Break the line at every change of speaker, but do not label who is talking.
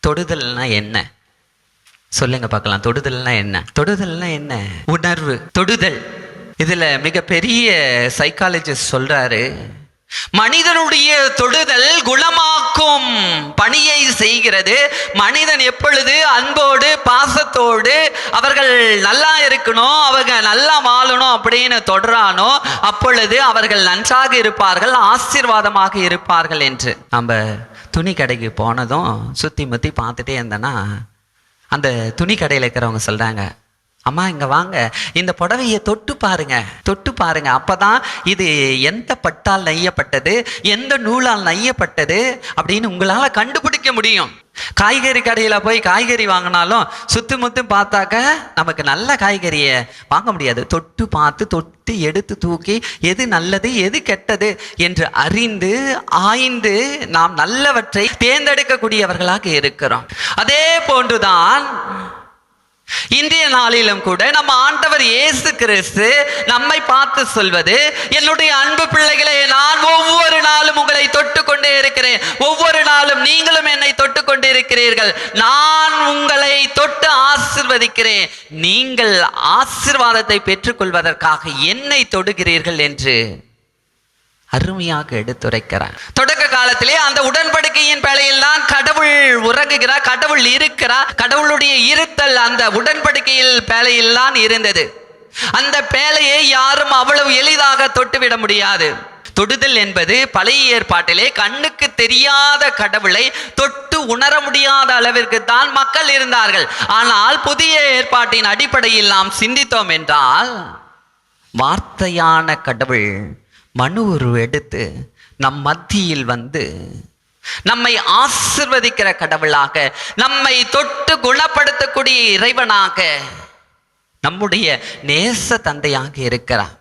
தொடுதல்னா என்ன சொல்லுங்க பார்க்கலாம். தொடுதல்னா என்ன? தொடுதல்னா என்ன? உணர்வு. தொடுதல். இதுல மிகப்பெரிய சைக்காலஜிஸ்ட் சொல்றாரு, மனிதனுடைய தொடுதல் குணமாக்கும் பணியை செய்கிறது. மனிதன் எப்பொழுது அன்போடு பாசத்தோடு அவர்கள் நல்லா இருக்கணும், அவங்க நல்லா வாழணும் அப்படின்னு தொடுறானோ அப்பொழுது அவர்கள் நன்றாக இருப்பார்கள், ஆசீர்வாதமாக இருப்பார்கள் என்று. நம்ம துணி கடைக்கு போனதும் சுற்றி முற்றி பார்த்துட்டே இருந்தேன்னா அந்த துணி கடையில் இருக்கிறவங்க சொல்கிறாங்க, அம்மா இங்கே வாங்க, இந்த புடவையை தொட்டு பாருங்க, தொட்டு பாருங்க, அப்போதான் இது எந்த பட்டால் நெய்யப்பட்டது, எந்த நூலால் நெய்யப்பட்டது அப்படின்னு உங்களால் கண்டுபிடிக்க முடியும். காய்கறி கடையில் போய் காய்கறி வாங்கினாலும் சுத்து முத்து பார்த்தாக்க நமக்கு நல்ல காய்கறியை வாங்க முடியாது. தொட்டு பார்த்து தொட்டு எடுத்து தூக்கி எது நல்லது எது கெட்டது என்று அறிந்து ஆய்ந்து நாம் நல்லவற்றை தேர்ந்தெடுக்கக்கூடியவர்களாக இருக்கிறோம். அதே போன்றுதான் இன்றைய நாளிலும் கூட நம்ம ஆண்டவர் இயேசு கிறிஸ்து நம்மை பார்த்து சொல்வது, என்னுடைய அன்பு பிள்ளைகளே, நான் ஒவ்வொரு நாளும் உங்களை தொட்டு கொண்டே இருக்கிறேன், ஒவ்வொரு நாளும் நீங்களும் என்னை தொட்டு கொண்டே இருக்கிறீர்கள், நான் உங்களை தொட்டு ஆசீர்வதிக்கிறேன், நீங்கள் ஆசீர்வாதத்தை பெற்றுக்கொள்வதற்காக என்னை தொடுகிறீர்கள் என்று அருமையாக எடுத்துரைக்கிறார். தொடக்க காலத்திலே அந்த உடன்படிக்கையின் பேழையில் தான் கடவுள் உறங்குகிறார், கடவுள் இருக்கிறார். கடவுளுடைய இருத்தல் அந்த உடன்படிக்கையில் பேழையில் தான் இருந்தது. அந்த பேழையை யாரும் அவ்வளவு எளிதாக தொட்டுவிட முடியாது. தொடுதல் என்பது பழைய ஏற்பாட்டிலே கண்ணுக்கு தெரியாத கடவுளை தொட்டு உணர முடியாத அளவிற்கு தான் மக்கள் இருந்தார்கள். ஆனால் புதிய ஏற்பாட்டின் அடிப்படையில் நாம் சிந்தித்தோம் என்றால், வார்த்தையான கடவுள் மனு உருவெடுத்து நம் மத்தியில் வந்து நம்மை ஆசீர்வதிக்கிற கடவுளாக, நம்மை தொட்டு குணப்படுத்தக்கூடிய இறைவனாக, நம்முடைய நேச தந்தையாக இருக்கிறார்.